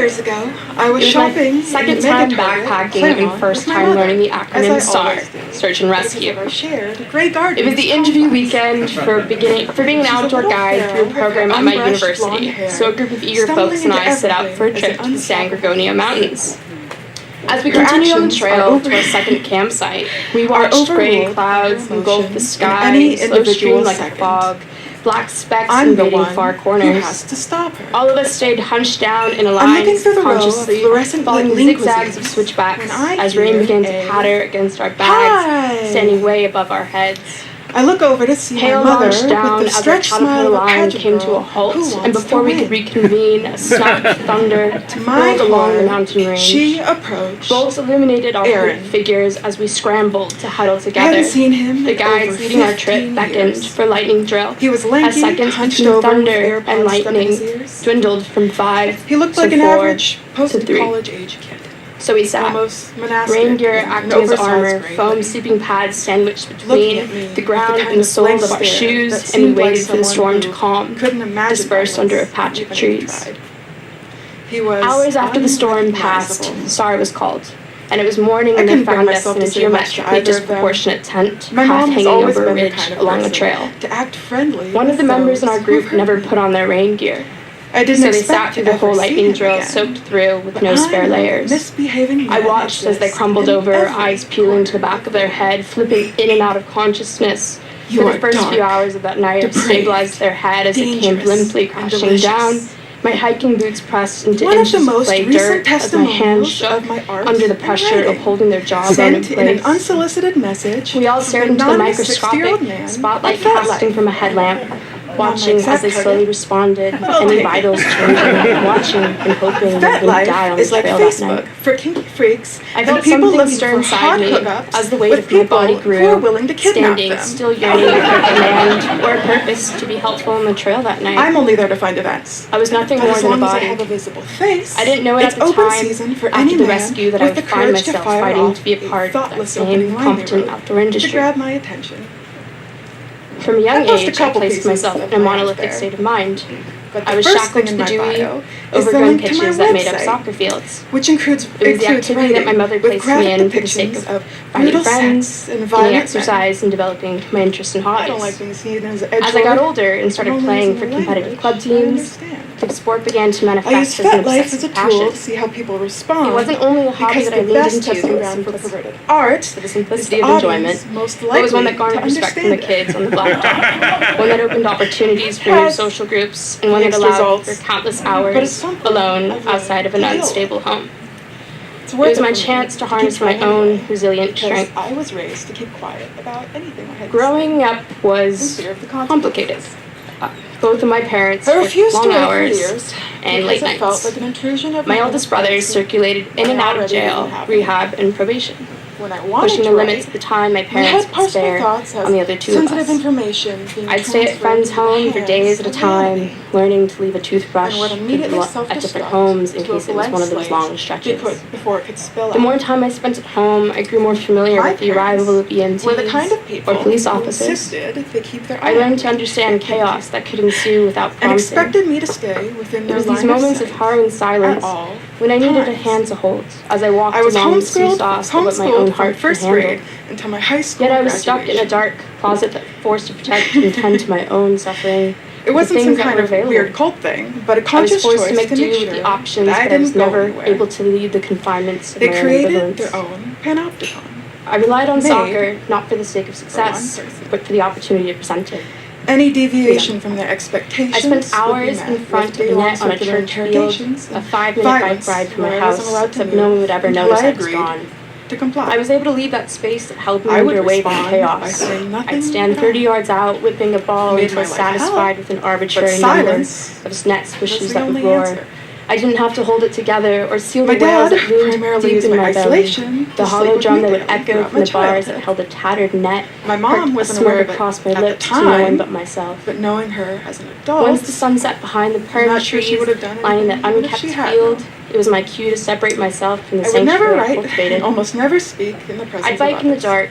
Years ago, I was shopping. Second time backpacking and first time learning the acronym SAR, Search and Rescue. It was the interview weekend for being an outdoor guide through a program at my university, so a group of eager folks and I set out for a trip to the San Gregorio Mountains. As we continued on the trail to our second campsite, we watched gray clouds engulf the sky, slow stream like a fog, black specks invading far corners. All of us stayed hunched down in a line, consciously following zigzags of switchbacks as rain began to patter against our bags, standing way above our heads. I look over to see Hail my mother launched down with the as our stretched smile caterpillar of a line pageant came to a girl halt, who and wants before to we could win. reconvene, a snap of thunder rolled along the mountain range. She approached. Bolts illuminated our hooded figures as we scrambled to huddle together. I hadn't seen him The in guides over leading our 15 trip beckoned years. for lightning drill. He was As lanky, seconds hunched between over with thunder AirPods and stuck in lightning his ears. dwindled from 5 He looked to like an 4 average to 3. post-college age kid. So we sat, Almost monastic. rain gear in an acting as oversized armor, gray foam hoodie. sleeping pads sandwiched Looking at me between the with ground the kind and the of soles blank of our stare shoes, that and we seemed like waited for the someone storm to who calm, couldn't imagine dispersed violence, under a patch of even if he trees. tried. He was Hours after the storm passed, unrecognizable. SAR was called, and it was morning when they couldn't bring found us myself in a to say much to geometrically either of them. disproportionate tent, My half mom has hanging always over a been the ridge kind of along the person trail. to act friendly. One of the with members in those our group who never hurt put me. on their rain gear, I didn't so they expect sat through to the whole ever see lightning him drill again. soaked through with But no spare I'm a layers. misbehaving I man watched as they exists crumbled in over, every eyes peeling to the back of their head, flipping in and out of consciousness. You For are the first few dark, hours of that night, I depraved, stabilized their head as they came dangerous, limply and crashing delicious. down, my hiking boots pressed into One of inches the of most clay recent dirt as my hands testimonials shook of my art under the and pressure of writing. holding their jawbone in Sent in an place. unsolicited message. We all stared into the from a 60-year-old microscopic man spotlight of that casting life. from a headlamp, watching exact as they target. slowly responded, I'll any take it. vitals changing, watching and hoping they That wouldn't life die on the is like trail that Facebook night. for kinky freaks I and felt people something looking stir for inside hot me hookups as the weight with of my people body who grew, are willing to kidnap standing, them. still yearning for a command or a purpose to be helpful on the trail that night. I'm only there to find events. I was nothing But more as than a long as I body. have a visible face, I didn't know it it's at the open time, season for after any the man rescue, that I with would the find courage to myself fire fighting off to be a part of that thoughtless same opening line they competent wrote outdoor to industry. grab my attention. From a young I post a age, I couple placed pieces myself of in a my monolithic art state of mind. But I the was first shackled thing to in the my dewy, bio is the overgrown link to my pitches that made up website, soccer fields. which includes It was the activity that my mother with placed me in for the graphic sake depictions of of finding brutal friends, sex and getting violent exercise, and developing my interest in men. I hobbies. don't like being seen as As I got older and started playing for competitive club teams, the sport began to I manifest use as an Fat Life as a obsessive tool to passion. see how people respond. It wasn't only a hobby because that I the leaned best into testing for ground for the perverted art for the is simplicity the of enjoyment, audience most but it was one that likely garnered to respect from the understand kids on the blacktop, one that opened opportunities for new Has social groups, and one that mixed allowed results, for countless but hours it's something alone I've outside of learned an to deal unstable with. home. It's It worth was my for me chance to keep harness my trying own anyway, resilient because strength. I was raised to keep quiet about anything I had to Growing say, up in was fear of the complicated. consequences. Both of my parents I worked refused to long wait for hours years and because late it felt nights. like an intrusion of My oldest brother privacy circulated in when and I out of already jail, didn't have rehab, and probation, When I wanted pushing to the limits write, of the time my we parents had could parsed my spare thoughts as on the other two of sensitive us. information being I'd stay at transferred friends' into the home for hands days at a of time, reality, learning to leave a toothbrush and would immediately at different self-destruct homes in to a case it was blank one of those slate long stretches. before it could spill The more out. time I spent at home, I grew more familiar My with the arrival of parents were the kind of EMTs people or police who officers. insisted they keep their I eye learned on to me understand chaos that could ensue without and prompting. expected me to stay within It their was these line moments of sight harrowing at silence all when I needed a times. hand to hold as I walked I was along the homeschooled seesaws of what my own from heart could first handle. grade until my high school Yet I was stuck in a graduation. dark closet that forced to protect and tend to my own suffering. It wasn't the some things that kind were of available. weird cult thing, but a I was conscious forced choice to make do make with sure the options, that I but I was didn't go never anywhere. able to leave the confinements of They my own created ambivalence. their own panopticon. I relied on made soccer not for the sake of for success, one person. but for the opportunity it presented. Any deviation from their expectations I spent would be hours met in with front of the day-long net on a circular church field, interrogations a and 5-minute bike violence ride from my where I wasn't house, allowed to except move no one would ever until notice I I was agreed gone. to comply. I was able to leave that space that held me I would under a wave of respond by chaos. saying nothing I'd stand at 30 all. yards out, whipping a ball Made until my life satisfied hell, with an arbitrary but number silence of net was swishes the that would only roar. answer. I didn't have to hold it together or seal My the whales dad that loomed primarily deep used in my my belly. isolation The to hollow sleep with drum me that would daily echo throughout from my the bars that childhood. held a tattered net. My mom perked a wasn't aware smirk of it across my at the lips to no one time, but myself. but knowing her as an adult, Once the sun set behind the I'm pine not sure she trees would have done lining the anything even if unkept she had field, known. it was my cue to separate myself from the I would never sanctuary I write cultivated. and almost never speak in the presence I'd bike of in the others. dark,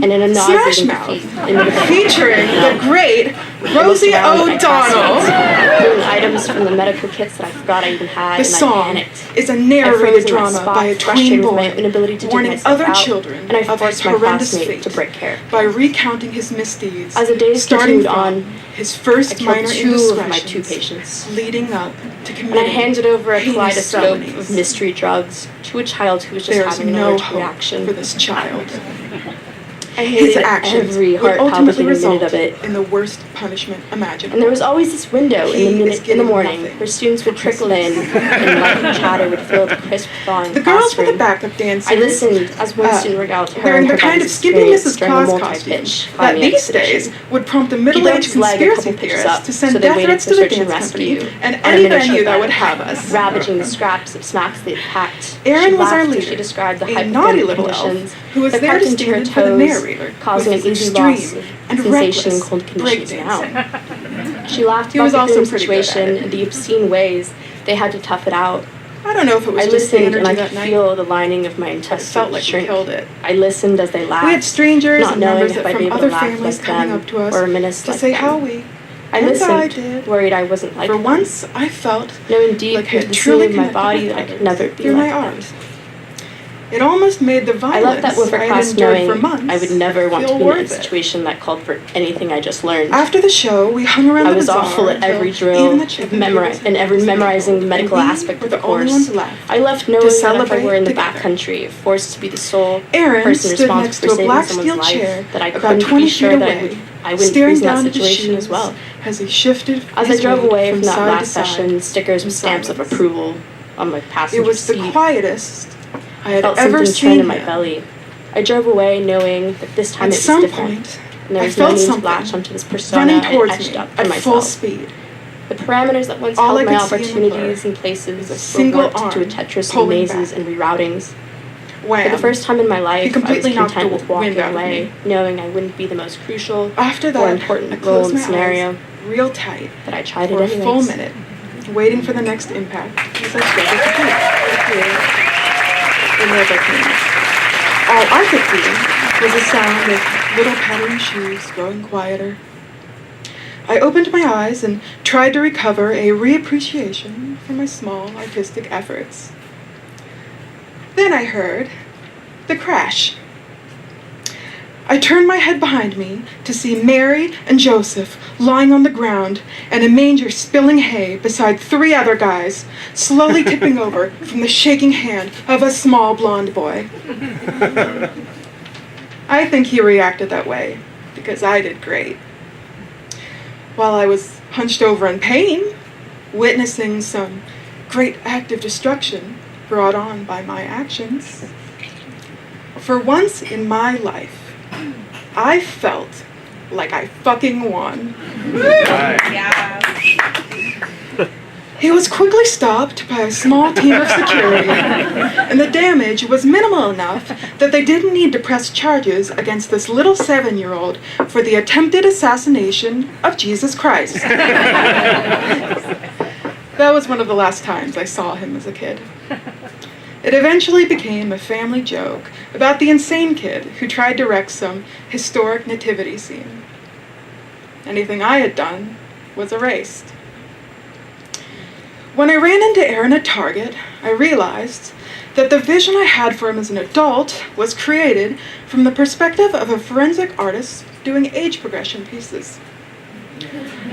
Then, and in a Smash nauseating Mouth, defeat in featuring the great Rosie O'Donnell. pulling items from the medical kits that I forgot I even had, The and I song panicked. is a I narrated froze in my drama spot, by a tween frustrated with my boy inability to dig warning myself other out, children and I of his forced my horrendous classmate fate to break care. by recounting his misdeeds, As the days starting continued from on, his I first killed minor 2 of my 2 indiscretions, patients. leading up to And I committing handed over a heinous kaleidoscope felonies. of mystery drugs to a child who was just There's having an no allergic hope reaction. for this child. I His hated actions every would ultimately heart-palpitating result minute of it. in the worst punishment imaginable. And there was always this window He in is the getting morning nothing where students would for trickle in and light chatter would fill the crisp, thawing The girls with the classroom. backup dancers, I listened as one student regaled to her wearing and the her kind of buddy's skimpy experience Mrs. during a Claus multi-pitch costume that climbing these expedition. days would prompt a He broke middle-aged his leg a conspiracy couple pitches theorist up, to send so they death waited threats for to the search and dance company rescue and on a any miniature venue that boat, would have us. ravaging the scraps of snacks they had packed. Erin She was our laughed as leader, she described the a naughty hypothermic little elf conditions who was that there crept to into her stand for the toes, narrator, causing an with his easy loss of extreme and sensation and reckless cold conditions now. breakdancing. She laughed He about was the also grim pretty good at situation it. and the obscene ways they had to tough it out. I don't know if it was I just the listened and energy I that could night. feel the lining of my I intestines felt like we shrink. killed it. I listened as they laughed, We had strangers not and knowing members if I'd from be able other to laugh families like coming them up to us or reminisce to like say them. how we I and I listened, did. worried I wasn't like For them, once, I felt knowing deep like I into had the truly seam of my connected body with that I could others never be through like my them. art. It almost made the I violence left that Wilford I had class endured knowing for months I would never want to feel be in a worth it. situation that called for anything I just learned. After the show, we hung around I the was bazaar awful at every until drill, even the chicken tables had and been memorizing the dismantled, medical and we aspect were of the the only course. ones left I left to knowing that if I celebrate were in the together. backcountry, forced to be the sole Aaron person stood responsible next for to a saving black someone's steel life, chair that I about couldn't 20 be sure feet that away, I wouldn't staring freeze in that down at his situation shoes as well. as he shifted As I his drove weight away from from that side last to side session, stickers in with stamps of silence. approval on my passenger It was the seat. quietest I had Felt ever something turn seen in my him. belly. I drove away knowing that this time At it was some different, point, and there I was no felt need to something latch onto this persona running I towards etched me up for at full myself. speed. The parameters that once All held I my could see in the blur opportunities and places was a were single warped to a arm Tetris of pulling mazes back. and reroutings. Wham! For the first time in my He life, I was completely knocked content the with walking wind out of away, me. knowing I wouldn't be the most crucial After or that, I important role closed in my the scenario, eyes real tight but I tried for it a anyways. full minute, waiting for the next impact as I struggled to breathe. It never came. All I could feel was the sound of little pattering shoes growing quieter. I opened my eyes and tried to recover a reappreciation for my small artistic efforts. Then I heard the crash. I turned my head behind me to see Mary and Joseph lying on the ground and a manger spilling hay beside 3 other guys, slowly tipping over from the shaking hand of a small blonde boy. I think he reacted that way because I did great. While I was hunched over in pain, witnessing some great act of destruction brought on by my actions, for once in my life, I felt like I fucking won. Yeah. He was quickly stopped by a small team of security, and the damage was minimal enough that they didn't need to press charges against this little 7-year-old for the attempted assassination of Jesus Christ. That was one of the last times I saw him as a kid. It eventually became a family joke about the insane kid who tried to wreck some historic nativity scene. Anything I had done was erased. When I ran into Aaron at Target, I realized that the vision I had for him as an adult was created from the perspective of a forensic artist doing age progression pieces.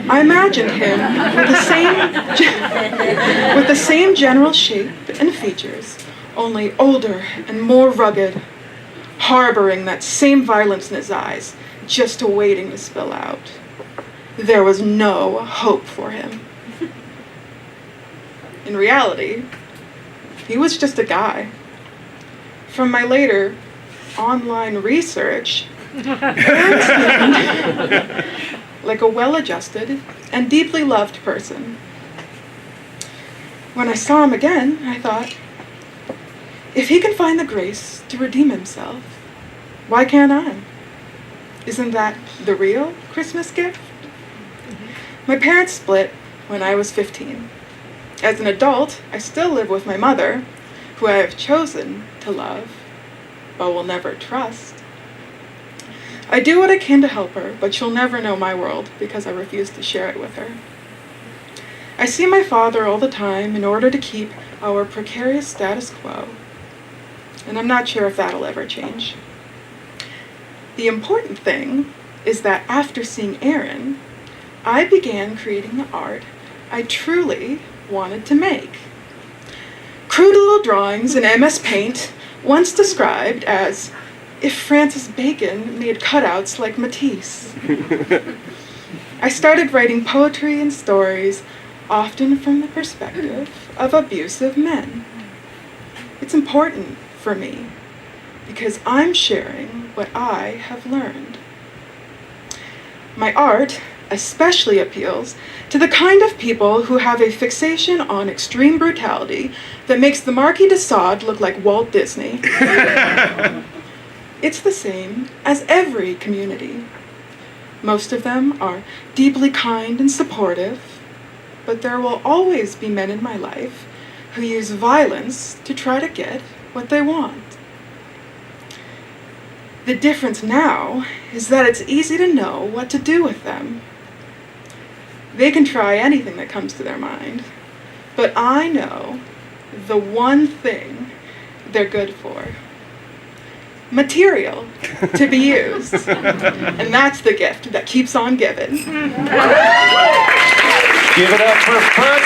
I imagined him with the same general shape and features, only older and more rugged, harboring that same violence in his eyes, just awaiting to spill out. There was no hope for him. In reality, he was just a guy. From my later online research, Aaron seemed like a well-adjusted and deeply loved person. When I saw him again, I thought, if he can find the grace to redeem himself, why can't I? Isn't that the real Christmas gift? My parents split when I was 15. As an adult, I still live with my mother, who I have chosen to love, but will never trust. I do what I can to help her, but she'll never know my world because I refuse to share it with her. I see my father all the time in order to keep our precarious status quo. And I'm not sure if that'll ever change. The important thing is that after seeing Aaron, I began creating the art I truly wanted to make. Crude little drawings in MS Paint, once described as if Francis Bacon made cutouts like Matisse. I started writing poetry and stories, often from the perspective of abusive men. It's important for me because I'm sharing what I have learned. My art especially appeals to the kind of people who have a fixation on extreme brutality that makes the Marquis de Sade look like Walt Disney. It's the same as every community. Most of them are deeply kind and supportive, but there will always be men in my life who use violence to try to get what they want. The difference now is that it's easy to know what to do with them. They can try anything that comes to their mind, but I know the one thing they're good for. Material to be used. And that's the gift that keeps on giving. Give it up for Fun